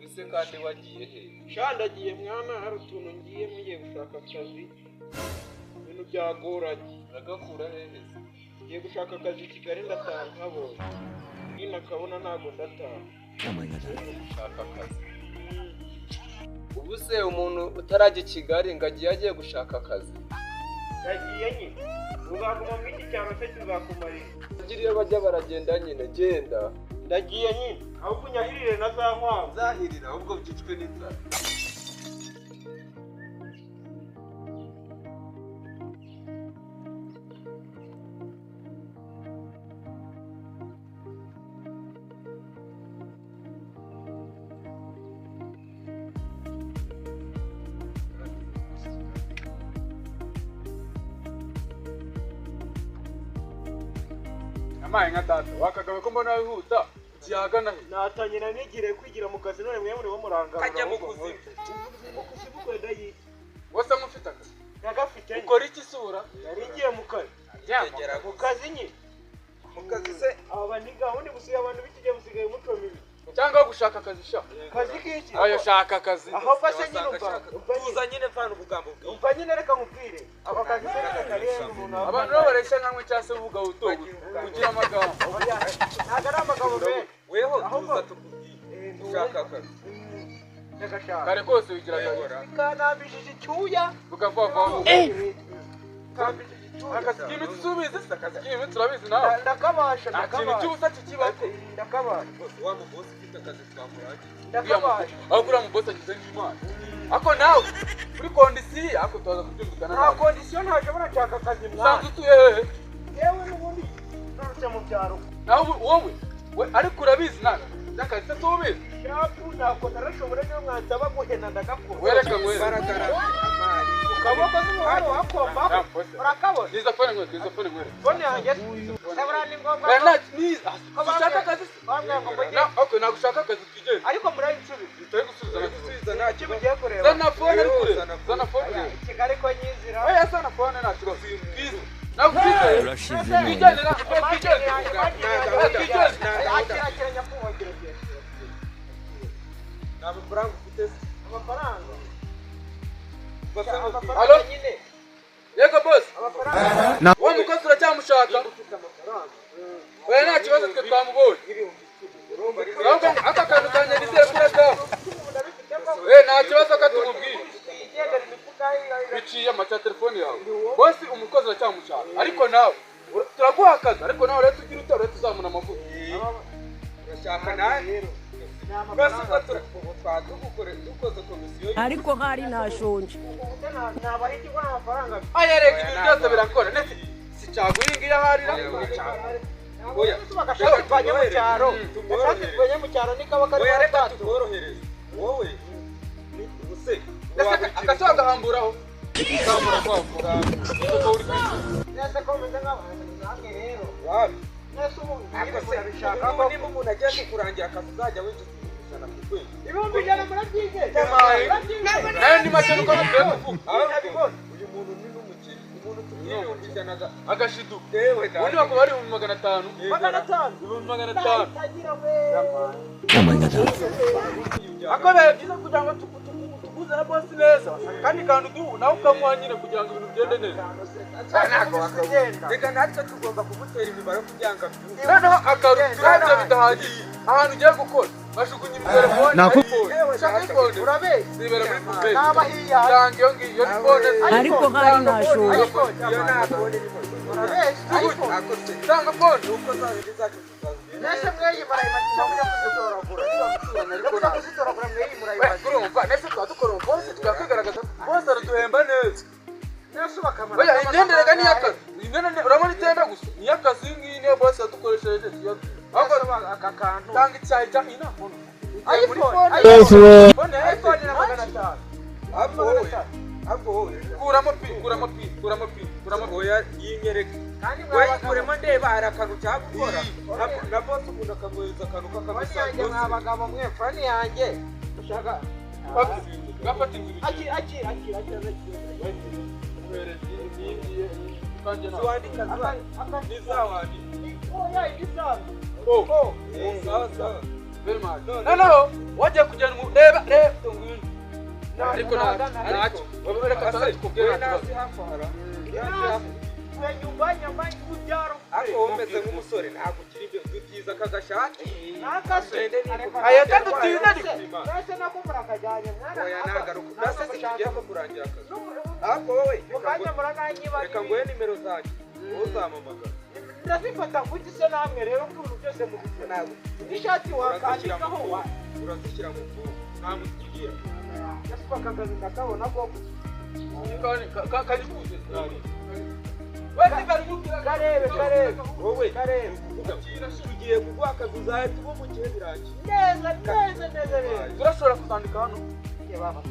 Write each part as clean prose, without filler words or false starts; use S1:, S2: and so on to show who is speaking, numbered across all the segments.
S1: ese kandi wagiye he?
S2: Shandagiye mwana hari utuntu ngiye mugiye gushaka akazi. Ibintu byagoranye.
S1: Uragakura hehe?
S2: Ngiye gushaka akazi i Kigali ndataha nkabonye. Nina kabona ntago ndataha.
S1: Gushaka akazi. Ubu se umuntu utarajya i Kigali ngo agiye gushaka akazi?
S2: Yagiye nyine. Uzaguma mu iki cyaro se kizakumarira.
S1: Agiriye bajya baragenda nyine genda.
S2: Ndagiye nyine. Ahubwo unyahirire na za nkwavu.
S1: Zahirira ahubwo byicwe n'inzara.
S3: Amaye nka data wakagawe ko mbona wihuta kiyagana he
S2: Natanyina nigire kwigira mu kazi none mwe muri bo murangara
S1: Kajya mu kuzimu
S2: kweda yi
S3: wose mufite akazi
S2: yagafite
S3: ukora iki sura
S2: yari ngiye mu kazi
S1: Tegera
S2: mu kazi nyine
S1: mu kazi se
S2: aba ni gahunda gusiga abantu bikije musigaye umuco mibi
S3: cyangwa gushaka akazi sha
S2: kazi kiki
S3: ayo shaka akazi
S2: aho base nyine
S1: tuza nyine mvana ubugambo bwe
S2: umva nyine reka nkubwire aba kazi se kariye umuntu
S3: abantu no baresha nkamwe cyase uvuga utogo kugira amagambo
S2: ntago ari amagambo menshi
S1: weho tuza tukubwiye ushaka akazi
S2: ndagashaka
S3: kare kose wigira gahora
S2: kanabishije cyuya
S3: bugavava
S2: kambishije
S3: akazi k'imitsi subize se akazi k'imitsi turabizi nawe
S2: ndakabasha
S3: nta kintu cy'ubusa kikibako
S2: ndakabasha
S1: wa mubosi ufite akazi twamurage
S2: ndakabasha
S3: aho kuriya mubosi agize nk'imana ako nawe kuri kondisiyo ako tuza kubyumvikana
S2: nta kondisiyo ntashobora nshaka akazi mwana
S3: usanzwe utuye hehe
S2: yewe n'ubundi nturutse mu byaro
S3: nawe wowe ariko urabizi nawe akazi se tubizi
S2: shapu ntabwo narashobora niyo mwansaba guhena ndagakora
S3: wereka ngwere
S2: ukaboko n'umuhoro wakomba urakabona
S3: niza fone ngwere
S2: fone yanjye sabura ni ngombwa
S3: ushaka akazi se
S2: bambwira ngo mujye
S3: okay nagushaka akazi twigende
S2: ariko murayinsubiza
S3: bitari gusubiza
S1: nta
S2: iki mugiye kureba
S3: zana fone ari kure zana fone
S2: Kigali ko nyizira
S3: oya zana fone nta kibazo bwiza nawe twigende twigende na
S2: akira nyakubahwa
S1: nta mafaranga ufite se
S2: amafaranga
S3: Alo?
S2: nyine
S3: yego boss
S2: amafaranga
S3: wa mukozi uracyamushaka oya nta kibazo twe twamubonye ahubwo aka kantu kanyanizere kuri kawe nta kibazo katumubwire biciye amaca telefone yawe bosi umukozi uracyamushaka ariko nawe turaguha akazi ariko nawe rero tugira utaro rero tuzamuna amavuta
S1: urashaka nawe dukoze komisiyo
S4: ariko hari nashonje
S2: ntabahitwa n'amafaranga
S3: aya rega ibintu byose birakora ndetse si caguye ngiyo aharira
S1: oya
S2: bagashaka twajya mu cyaro twajya mu cyaro nikaba kari
S1: oya reka tukorohereze wowe ubuse
S3: agasoza agahamburaho agahambura kwakura kuko uri kwisi
S2: nese ko meze nk'abantu namwe rero
S1: wabi
S2: nese ubu
S1: urabishaka ko nimba umuntu agiye kukurangira akazi uzajya winjiza ijana ku kwezi
S2: ibihumbi ijana murabyize
S3: nayo ni make nuko dukwiye kuvuga
S1: uyu muntu ni n'umukire umuntu tubwirihumbi ijana
S3: agashiduka
S1: yewe
S3: ubundi bakaba bari ibihumbi 500 ibihumbi 500 ako biba byiza kugira ngo tuguze na bosi neza kandi kandi nawe ukamuha nyine kugira ngo ibintu bigende neza
S1: reka natwe tugomba kumutera imibare kugira ngo
S3: noneho akaruturabyo bidahagije ahantu ugiye gukora bashukunya telefone ushaka ifone
S2: urabe
S3: zibera muri puberi
S2: n'abahiya
S3: cyangwa iyo ngiyo ni fone
S4: ariko hari nashonje
S1: iyo nta fone irimo
S3: cyangwa fone
S1: nuko zahindi zacu
S2: nese mweyimaraye makina mujya kuzitoragura ndavuga kuzitoragura mweyimaraye
S3: urumva nese tuba dukora umukozi twakwigaragaza bose araduhemba neza
S2: nese ubakamara
S3: oya imyenderega ni y'akazi imyenda urabona itenda gusa ni y'akazi iyi ngiyi niyo bose yadukoresheje ahubwo
S2: aka kantu
S3: tanga icyayi cya ina fone
S2: iPhone na 500
S1: ahubwo wowe
S3: kuramo pi
S1: oya yinyereka
S2: kandi
S1: wayikuremo ndeba hari akantu cyagukora na bosi umuntu akamwohereza akantu
S2: yanjye mwabagabo mwe fani yanjye ushaka
S3: gafata inzira
S2: akira
S1: ziwandika nizawandika
S2: oya ibisanzwe
S3: Oh.
S2: Sawa.
S3: Very much. No. Waje kujana mu reba ngwino. Ariko nacho. Reka tuze tukubwira
S2: nasi hafara.
S5: we nyumba y'ubyaro
S2: Ako umeze nk'umusore ntabwo kiri ibyo byiza kagashati.
S5: nakase
S3: aya kandi utiza ariko.
S5: nase nako murakajyanye mwana
S2: Oya nagaruka. Nase sikigiye ko kurangira akazi. Ako wowe.
S5: mukanya murananyiba
S2: Reka nguhe nimero zanjye. Uzamamagara.
S5: ndazifata nguti se namwe rero kubintu byose mu buzima ishati wakandikaho wa
S2: Urazishyira mu bwonko. Ntamusigira.
S5: yasubaka akazi ndakabona ko
S3: Kani kuze. Wewe karibukira
S5: karebe
S2: Wowe.
S5: karebe
S2: Tugiye kuguha akazi uzahita uba umukire birangiye.
S5: neza
S3: turashobora kuzandika hano.
S5: baba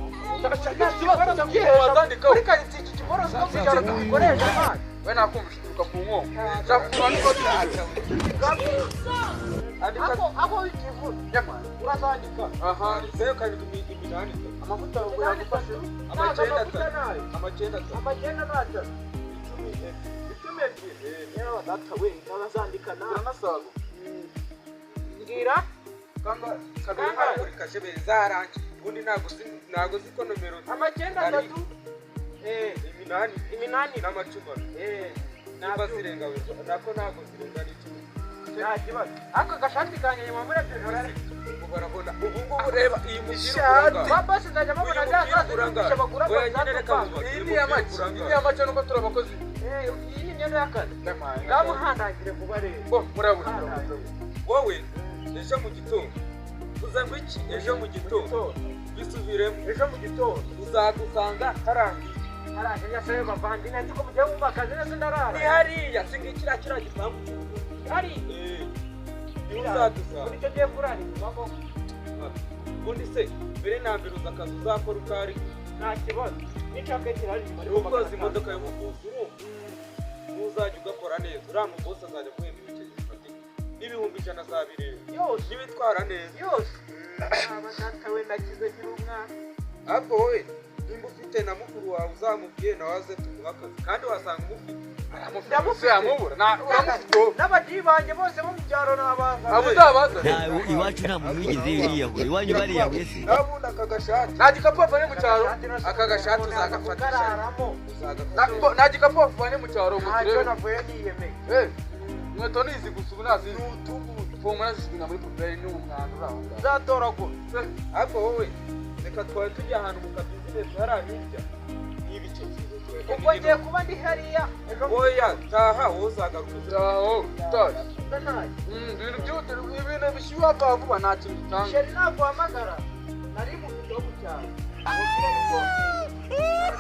S3: Wazandika.
S5: kuri kanitsi iki kiboro siko kujya gukoresha amazi
S3: We nakumva ushituka ku nkongo. Cyakura niko
S5: ako ikivuta
S3: Nyamara.
S5: urazandika
S3: Aha.
S2: Zeyo karindwi iminani.
S3: Amavuta ngo yagufashe.
S2: Amagenda.
S5: amagenda nata icumi ebyiri yewe data we ndabazandika nawe
S3: Uranasaga.
S5: ngira
S3: Kanga
S2: Kabiri kashebe zarangi. Ubundi ntago ziko nomero.
S5: amagenda atatu
S2: Iminani n'amacuma. Niba zirenga we nako ntago zirenga n'icumi.
S5: nta kibazo ako gashati kanjye nyuma muri
S2: Barabona ubu ngubu reba iyi mugiro
S5: baba sinajya mabona byazaza bagura
S3: Iyi ni amace nuko turi abakozi.
S5: iyi ni imyenda y'akazi ngamuhandagire kuba rero
S3: Murabona.
S2: wowe ejo mu gitondo uzanga iki ejo mu gitondo bisubiremo
S5: ejo mu gitondo
S2: uzadusanga harangiye
S5: arajya se bavandina ndiko mugiye mu makazi nese ndarara
S2: ni hariya singa kiriya gisambu
S5: hari
S2: uzadusanga
S5: icyo giye kurara bako
S2: ubundi se mbere na mbere uza akazi uzakora ukari
S5: nta kibazo n'icake kirari
S2: ukoze imodoka yo mu bwuzu uzajya ugakora neza uriya mubosi azajya guhemba ibiceri bifatika n'ibihumbi 100 azabireba
S5: yose
S2: n'ibitwara neza
S5: yose abadata we nakize kiri umwana
S2: ariko wowe nimba ufite na mukuru wawe uzamubwiye nawe aze tumuha akazi kandi wasanga umufite
S3: Ndamufite amubura. Uramufite.
S5: n'abagiyi banjye bose bo mu byaro n'abanga
S3: Abuzabaza.
S6: Iwacu nta muntu wigeze yiyahuye iwanyu bariyahuye se
S2: nabundi akagashati
S3: Nta gikapu wavanye mu cyaro.
S2: akagashati uzagafata
S5: kararamo
S3: Nta gikapu wavanye mu cyaro ngo
S5: ntacyo
S3: turebe.
S5: navuye niyemeye
S3: Inkweto nizi gusa ubu nazi fomu nazisiga muri puberi n'umwanda uri aho ngaho.
S5: uzatoragura
S2: ariko wowe reka twari tujya ahantu mu kabizinesi hariya hirya n'ibice
S5: ubwo ngiye kuba ndi hariya ejo
S2: oya taha wowe uzagaruka
S3: Aho, taje.
S5: nayo
S3: Ibintu bishyuha kwa vuba nta kintu gitanga.
S5: sheri naguhamagara nari mu bintu byo mu cyaro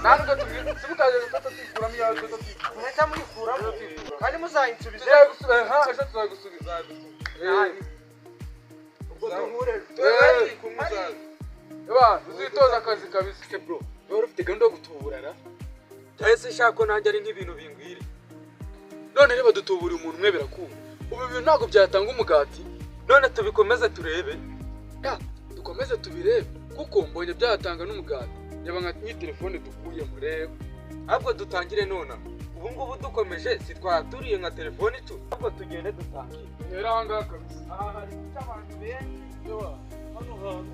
S3: Ntabwo tubwira simukaje gufata twikuramo yawe twikuramo.
S5: muhita muyikuramo kandi muzayinsubize
S3: Ejo tuzagusubiza.
S5: ubwo duhure
S3: Eba, uzitoza akazi kabisa bro. Wowe ufite gahunda yo gutuburana.
S2: cyahise shako nanjye ari nk'ibintu bingwire
S3: None niba dutubura umuntu umwe birakunda. Ubu bintu ntabwo byatanga umugati.
S2: none tubikomeze turebe
S3: Dukomeze tubirebe kuko mbonye byatanga n'umugati. Reba nka telefone dukuye murebe.
S2: ahubwo dutangire nona ubu ngubu dukomeje si twaturiye nka telefone tu ahubwo tugende dutangire
S3: Rero aha ngaha kabisa.
S5: aha hari abantu benshi
S3: Eba, hano hantu.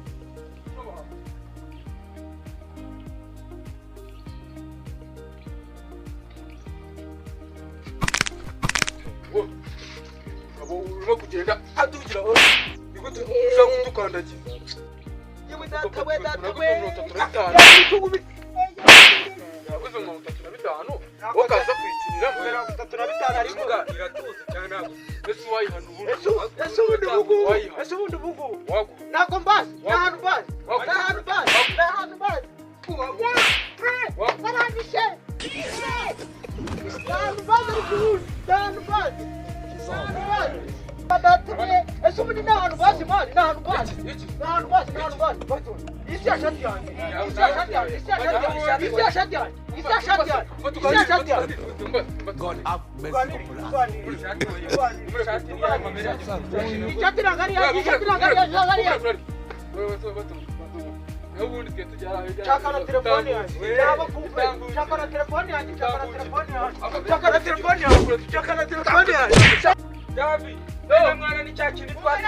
S3: Abo urimo kugenda adugira aho. Niko tushaka kudukandagiza.
S5: yewe data we
S3: Yaguze 35 ukaza kwikinira
S5: kubera 35 ariko
S2: imbwa iratuzi cyane ntabwo
S3: ese wayihana ubundi
S5: ese ubundi bugu
S3: wagu
S5: ntabwo mbazi n'ahantu mbazi n'ahantu mbazi barangije n'ahantu mbazi ese ubundi n'ahantu mbazi mani n'ahantu mbazi isi yashati yanjye
S6: God have mercy upon us.
S5: Chakana telefoni yanjye naba kumve chakana telefoni yanjye
S2: Davi, wewe mwana ni cya kintu twari